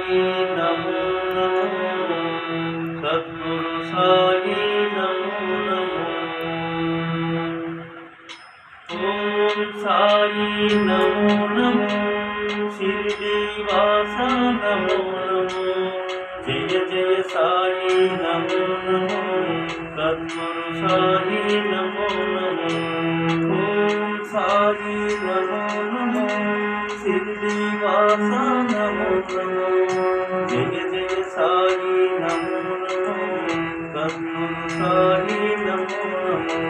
సాయి నమో నమో సద్గురు సాయి నమో నమో ఓం సాయి నమో నమో శిరిడీవాస నమో నమో జయ జయ సాయి నమో నమో సద్గురు సాయి నమో నమో ఓం సాయి నమో నమో శిరిడీవాస నమో నమో జయ జయ సాయి నమో నమో సద్గురు సాయి నమో నమో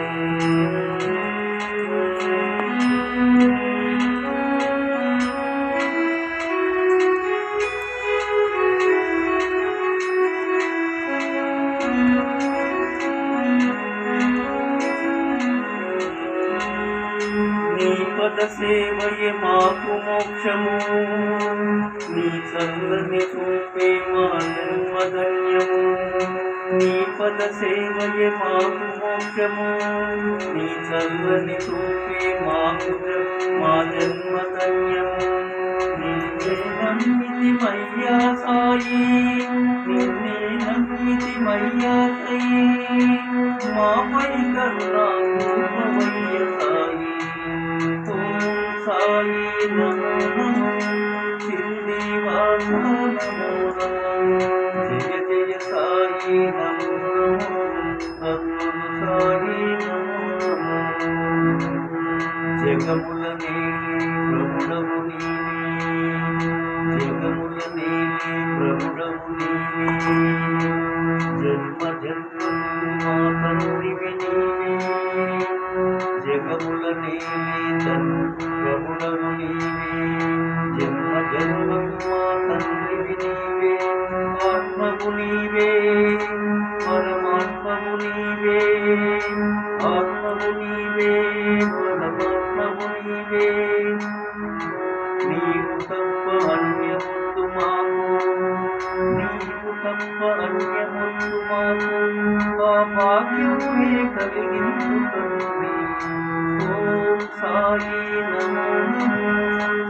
పద సేవయే మాకు మోక్షము నీ చల్లని చూపే మా జన్మధన్యము నీ పద సేవయే మాకు మోక్షము నీ చల్లని చూపే మా జన్మధన్యము నిన్నే నమ్మితి మయ్యా సాయి నిన్నే నమ్మితి మయ్యా సాయి మాపై కరుణా చూపవయ్య సాయి సాయి నమో నమో శిరిడీవాస నమో నమో జయ జయ సాయి నమో నమో సద్గురు సాయి నమో నమో జగముల నీలి ప్రభుడవు నీవే జగముల నీలి ప్రభుడవు నీవే జన్మ జన్మము మా తండ్రివి నీవే జగముల నీలి ప్రభుడవు నీవే జన్మ జన్మము మా తండ్రివి నీవే ఆత్మము నీవే పరమాత్మము నీవే ఆత్మము నీవే పరమాత్మము నీవే నీవు తప్ప అన్యముందు మాకు నీవు తప్ప అన్యముందు మాకు ఆ భాగ్యమే కలిగించు తండ్రి ఓం సాయి నమో నమో